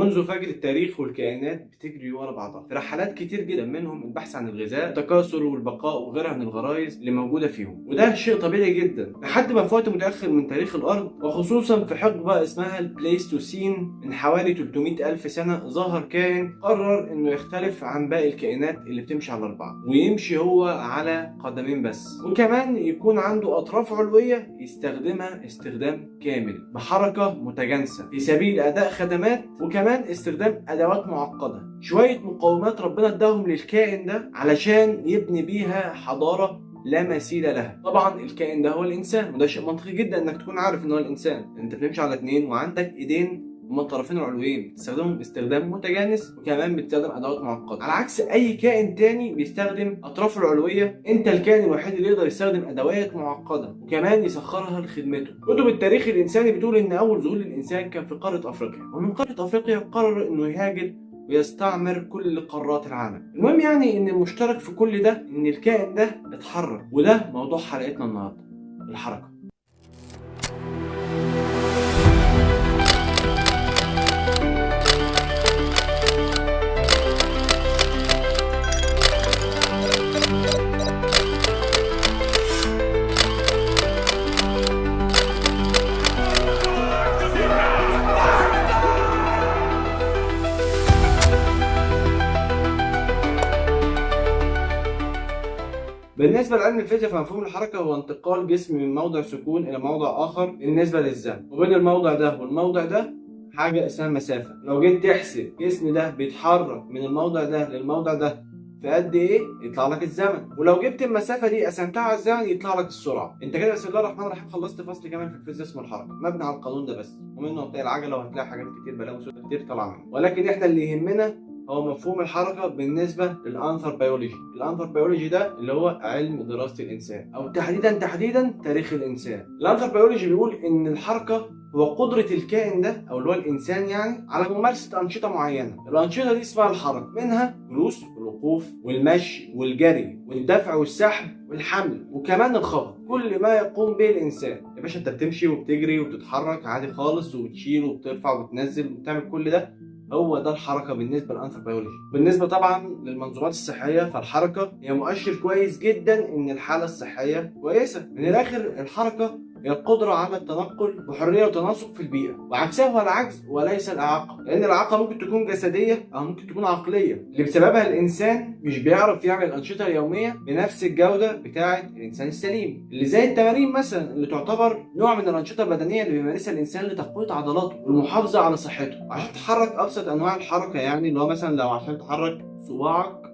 منذ فجر التاريخ والكائنات بتجري ورا بعضها في رحلات كتير جدا، منهم البحث عن الغذاء، التكاثر والبقاء وغيرها من الغرائز اللي موجوده فيهم. وده شيء طبيعي جدا لحد ما في وقت متاخر من تاريخ الارض، وخصوصا في حقبه اسمها البليستوسين من حوالي 300 الف سنه، ظهر كائن قرر انه يختلف عن باقي الكائنات اللي بتمشي على اربعه، ويمشي هو على قدمين بس، وكمان يكون عنده اطراف علويه يستخدمها استخدام كامل بحركه متجانسه في سبيل اداء خدمات، وكمان استخدام ادوات معقده. شويه مقومات ربنا اداهم للكائن ده علشان يبني بيها حضاره لا مثيل لها. طبعا الكائن ده هو الانسان، وده شيء منطقي جدا انك تكون عارف ان هو الانسان. انت بتمشي على اتنين وعندك ايدين هما الطرفين العلويين، بتستخدمهم استخدام متجانس، وكمان بتستخدم ادوات معقده على عكس اي كائن تاني بيستخدم اطرافه العلويه. انت الكائن الوحيد اللي يقدر يستخدم ادوات معقده وكمان يسخرها لخدمته. كتب التاريخ الانساني بتقول ان اول ظهور للانسان كان في قاره افريقيا، ومن قاره افريقيا قرر انه يهاجر ويستعمر كل قارات العالم. المهم يعني ان المشترك في كل ده ان الكائن ده اتحرك، وده موضوع حلقتنا النهارده، الحركه. بالنسبة لعلم الفيزياء، فمفهوم الحركة هو انتقال جسم من موضع سكون إلى موضع آخر بالنسبة للزمن، وبين الموضع ده والموضع ده حاجة اسمها مسافة. لو جيت تحسب الجسم ده بيتحرك من الموضع ده للموضع ده في قد إيه، يطلع لك الزمن. ولو جبت المسافة دي قسمتها على الزمن يطلع لك السرعة. أنت كده بسم الله الرحمن الرحيم خلصت فصل كمان في الفيزياء اسمه الحركة، مبني على القانون ده بس، ومنه هتلاقي العجلة وهتلاقي حاجات كتير بلاوي كتير طالعة منه. ولكن إحنا اللي يهمنا هو مفهوم الحركة بالنسبة للأنثروبيولوجي. الأنثروبيولوجي ده اللي هو علم دراسة الإنسان، أو تحديدا تاريخ الإنسان. الأنثروبيولوجي بيقول إن الحركة هو قدرة الكائن ده أو اللي هو الإنسان يعني على ممارسة أنشطة معينة. الأنشطة دي اسمها الحركة، منها الجلوس والوقوف والمشي والجري والدفع والسحب والحمل وكمان الخفض. كل ما يقوم به الإنسان يا باشا، أنت بتمشي وبتجري وبتتحرك عادي خالص، وبتشيل وبترفع وبتنزل وبتعمل كل ده، هو ده الحركه بالنسبه للانثروبيولوجي. بالنسبه طبعا للمنظومات الصحيه، فالحركه هي مؤشر كويس جدا ان الحاله الصحيه كويسه. من الاخر الحركه هي القدره على التنقل بحريه وتناسق في البيئه، وعكسها هو العجز وليس الاعاقه، لان الاعاقه ممكن تكون جسديه او ممكن تكون عقليه، اللي بسببها الانسان مش بيعرف يعمل الانشطه اليوميه بنفس الجوده بتاعه الانسان السليم، اللي زي التمارين مثلا، اللي تعتبر نوع من الانشطه البدنيه اللي بيمارسها الانسان لتقويه عضلاته والمحافظه على صحته. عشان تحرك ابسط انواع الحركه، يعني اللي هو مثلا لو عشان تحرك صباعك،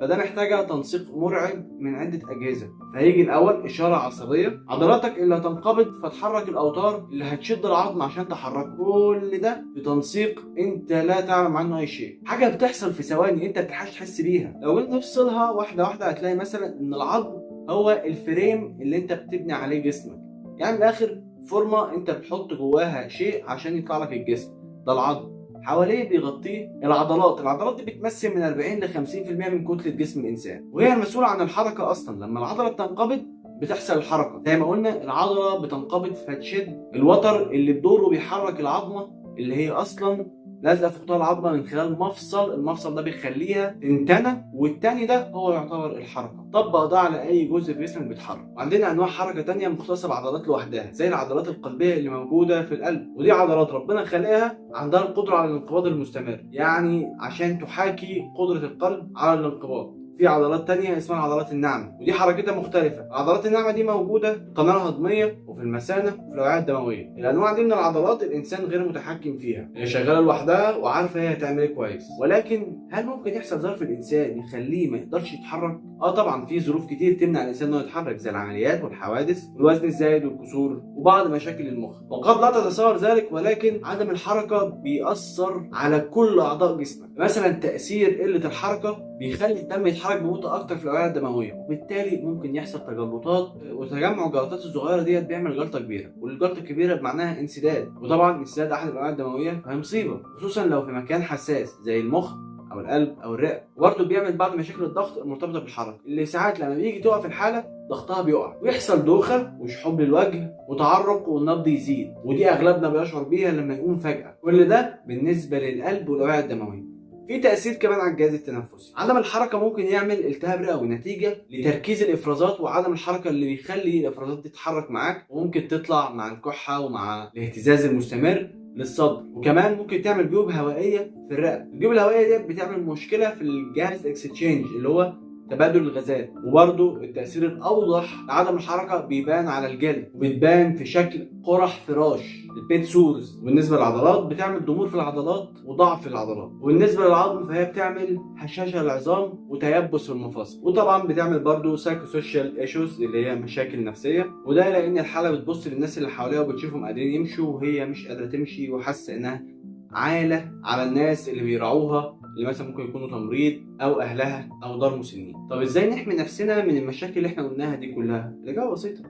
فده محتاجة تنسيق مرعب من عدة أجهزة. فهيجي الأول إشارة عصبية، عضلاتك اللي هتنقبض فتحرك الأوتار اللي هتشد العظم عشان تحرك. كل ده بتنسيق أنت لا تعلم عنه أي شيء، حاجة بتحصل في ثواني أنت بتحتاج تحس بيها. لو جيت نفصلها واحدة واحدة هتلاقي مثلا إن العظم هو الفريم اللي أنت بتبني عليه جسمك، يعني من الآخر فورمة أنت بتحط جواها شيء عشان يطلع لك الجسم، ده العظم. حواليه بيغطيه العضلات دي بتمثل من 40 ل 50% من كتلة جسم الإنسان، وهي المسؤولة عن الحركة أصلا. لما العضلة بتنقبض بتحصل الحركة، زي ما قلنا العضلة بتنقبض فتشد الوتر اللي بدوره بيحرك العظمة اللي هي أصلا لازقة في قطاع العظمة من خلال المفصل ده بيخليها تنتنى، والتاني ده هو يعتبر الحركة. طبق ده على أي جزء في جسمك بيتحرك. وعندنا أنواع حركة تانية مختصة بعضلات لوحدها، زي العضلات القلبية اللي موجودة في القلب، ودي عضلات ربنا خلقها عندها القدرة على الانقباض المستمر، يعني عشان تحاكي قدرة القلب على الانقباض. في عضلات تانية اسمها العضلات الناعمة، ودي حركتها مختلفة. العضلات الناعمة دي موجودة في القناة الهضمية وفي المثانة وفي الأوعية الدموية. الأنواع دي من العضلات الإنسان غير متحكم فيها، هي شغالة لوحدها وعارفة هي هتعمل إيه كويس. ولكن هل ممكن يحصل ظرف الإنسان يخليه ما يقدرش يتحرك؟ طبعا في ظروف كتير تمنع الإنسان إنه يتحرك، زي العمليات والحوادث والوزن الزايد والكسور وبعض مشاكل المخ. وقد لا تتصور ذلك، ولكن عدم الحركة بيأثر على كل أعضاء جسمك. مثلا تأثير قلة الحركة بيخلي الدم يتحرك ببطء اكتر في الاوعيه الدمويه، وبالتالي ممكن يحصل تجلطات، وتجمع الجلطات الصغيره ديت بيعمل جلطه كبيره، والجلطه الكبيره بمعناها انسداد، وطبعا انسداد احد الاوعيه الدمويه فهي مصيبه، خصوصا لو في مكان حساس زي المخ او القلب او الرئه. وبرضه بيعمل بعض مشاكل الضغط المرتبطه بالحركه، اللي ساعات لما بيجي تقع في الحاله ضغطها بيقع ويحصل دوخه وشحوب للوجه وتعرق والنبض يزيد، ودي اغلبنا بيشعر بيها لما يقوم فجاه. كل ده بالنسبه للقلب والاوعيه الدمويه. في تأثير كمان على الجهاز التنفسي. عدم الحركة ممكن يعمل التهاب رئوي نتيجة لتركيز الإفرازات وعدم الحركة اللي بيخلي الإفرازات دي تتحرك معاك، وممكن تطلع مع الكحة ومع الاهتزاز المستمر للصدر. وكمان ممكن تعمل جيوب هوائية في الرئة. الجيوب الهوائية دي بتعمل مشكلة في الجاز اكستشينج اللي هو تبادل الغازات. وبرضه التأثير الأوضح لعدم الحركة بيبان على الجلد وبتبان في شكل قرح فراش البيت سورز. وبالنسبة للعضلات بتعمل ضمور في العضلات وضعف في العضلات. وبالنسبة للعظم فهي بتعمل هشاشة العظام وتيبس في المفاصل. وطبعا بتعمل برضه سايكو سوشيال ايشوز اللي هي مشاكل نفسية، وده لأن الحالة بتبص للناس اللي حواليها وبتشوفهم قادرين يمشوا وهي مش قادرة تمشي، وحاسة إنها عالة على الناس اللي بيرعوها، اللي مثلا ممكن يكونوا تمريض او اهلها او دار مسنين. طب ازاي نحمي نفسنا من المشاكل اللي احنا قلناها دي كلها؟ الاجابه بسيطه،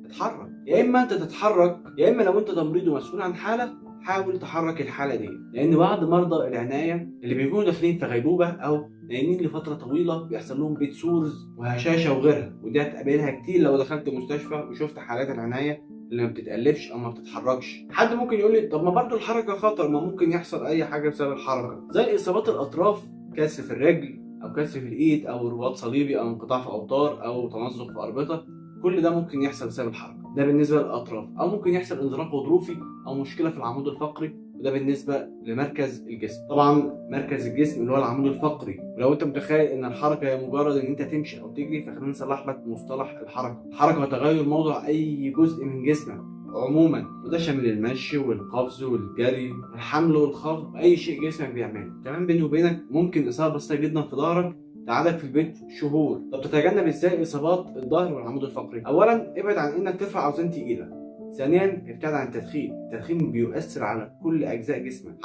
اتحرك. يا اما انت تتحرك، يا اما لو انت تمريض ومسؤول عن حاله حاول تحرك الحاله دي. لان بعض مرضى العنايه اللي بيكونوا داخلين في غيبوبه او نايمين لفتره طويله بيحصل لهم بيت سورز وهشاشه وغيرها، ودي هتقابلها كتير لو دخلت مستشفى وشفت حالات العنايه اللي ما بتتقلبش او ما بتتحركش. حد ممكن يقول لي طب ما برضه الحركه خطر، ما ممكن يحصل اي حاجه بسبب الحركه، زي اصابات الاطراف، كسر في الرجل او كسر في الايد او رباط صليبي او انقطاع في اوتار او تمزق في اربطه. كل ده ممكن يحصل بسبب الحركه، ده بالنسبه للاطراف. او ممكن يحصل انزلاق غضروفي او مشكله في العمود الفقري، وده بالنسبه لمركز الجسم. طبعا مركز الجسم اللي هو العمود الفقري. ولو انت متخيل ان الحركه هي مجرد ان انت تمشي او تجري، فخلينا نصلح لك مصطلح الحركه. الحركه تغير موضع اي جزء من جسمك عموما، وده شامل المشي والقفز والجري والحمل والخفض واي شيء جسمك بيعمله. كمان بيني وبينك ممكن اصابه بسيطه جدا في ظهرك تقعدك في البيت شهور. طب تتجنب ازاي اصابات الظهر والعمود الفقري؟ اولا ابعد عن انك ترفع اوزان تقيله. ثانيا ابتعد عن التدخين. التدخين بيؤثر على كل اجزاء جسمك،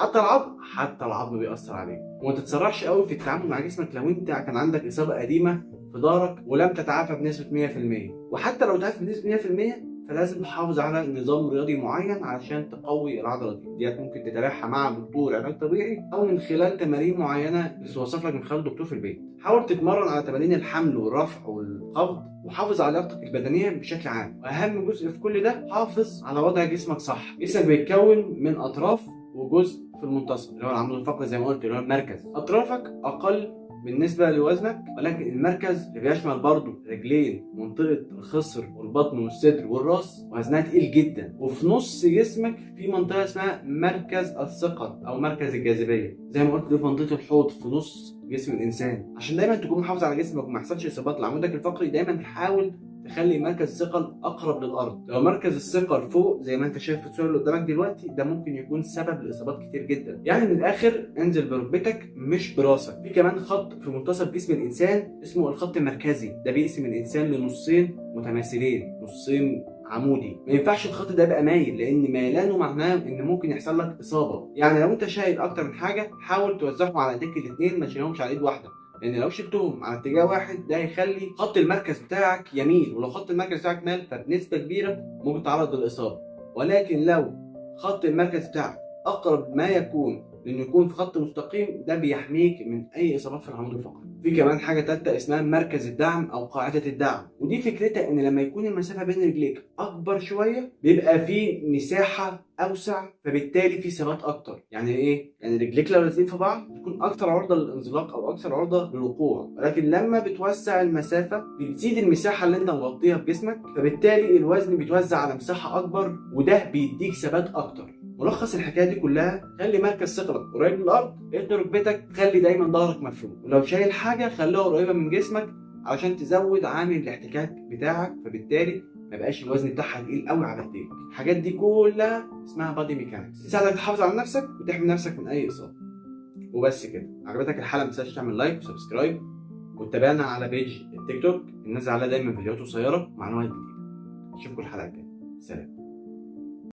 حتى العظم بيأثر عليه. وما تتسرعش قوي في التعامل مع جسمك لو انت كان عندك اصابه قديمه في ظهرك ولم تتعافى بنسبه 100%. وحتى لو تعافى بنسبه 100% فلازم تحافظ على نظام رياضي معين علشان تقوي العضله ديت. ممكن تتابعها مع دكتور علاج طبيعي او من خلال تمارين معينه بتوصف لك من خلال دكتور في البيت. حاول تتمرن على تمارين الحمل والرفع والخفض، وحافظ على لياقتك البدنيه بشكل عام. واهم جزء في كل ده حافظ على وضع جسمك صح. جسمك بيتكون من اطراف وجزء في المنتصف اللي هو العمود الفقري زي ما قلت اللي هو المركز. اطرافك اقل بالنسبة لوزنك، ولكن المركز اللي بيشمل برضه رجلين، منطقة الخصر والبطن والصدر والراس وزنها تقيل جدا. وفي نص جسمك في منطقة اسمها مركز الثقل أو مركز الجاذبية، زي ما قلت دي في منطقة الحوض في نص جسم الإنسان. عشان دايما تكون محافظ على جسمك وما يحصلش إصابات لعمودك الفقري، دايما حاول تخلي مركز الثقل اقرب للارض. لو مركز الثقل فوق زي ما انت شايف في الصوره اللي قدامك دلوقتي، ده ممكن يكون سبب لاصابات كتير جدا. يعني من الاخر انزل بركبتك مش براسك. في كمان خط في منتصف جسم الانسان اسمه الخط المركزي، ده بيقسم الانسان لنصين متماثلين، نصين عمودي. ما ينفعش الخط ده يبقى مايل، لان ميلانه معناه ان ممكن يحصل لك اصابه. يعني لو انت شايل اكتر من حاجه حاول توزعهم على ايديك الاثنين، ما تشيلهمش على ايد واحده، لان لو شلتهم على اتجاه واحد ده هيخلي خط المركز بتاعك يميل، ولو خط المركز بتاعك مال فبنسبه كبيره ممكن تتعرض للاصابه. ولكن لو خط المركز بتاعك اقرب ما يكون لانه يكون في خط مستقيم، ده بيحميك من اي اصابات في العمود الفقري. في كمان حاجه ثالثه اسمها مركز الدعم او قاعده الدعم، ودي فكرتها ان لما يكون المسافه بين رجليك اكبر شويه بيبقى في مساحه اوسع، فبالتالي في ثبات اكتر. يعني ايه؟ يعني رجليك لو لازقين في بعض بتكون اكثر عرضه للانزلاق او اكثر عرضه للوقوع، ولكن لما بتوسع المسافه بتزيد المساحه اللي انت مغطيها بجسمك، فبالتالي الوزن بيتوزع على مساحه اكبر، وده بيديك ثبات اكتر. ملخص الحكايه دي كلها، خلي مركز ثقلك قريب من الارض، اتني ركبتك، خلي دايما ظهرك مفرود، ولو شايل حاجه خليها قريبه من جسمك علشان تزود عامل الاحتكاك بتاعك، فبالتالي ما بقاش الوزن بتاعها تقيل قوي على ايديك. الحاجات دي كلها اسمها بادي ميكانكس، تساعدك تحافظ على نفسك وتحمي نفسك من اي اصابه. وبس كده. عجبتك الحلقه ما تنساش تعمل لايك وسبسكرايب، وتابعنا على بيج التيك توك، الناس عليها دايما فيديوهات قصيره ومعلومات جديده. اشوفكم الحلقه الجايه، سلام.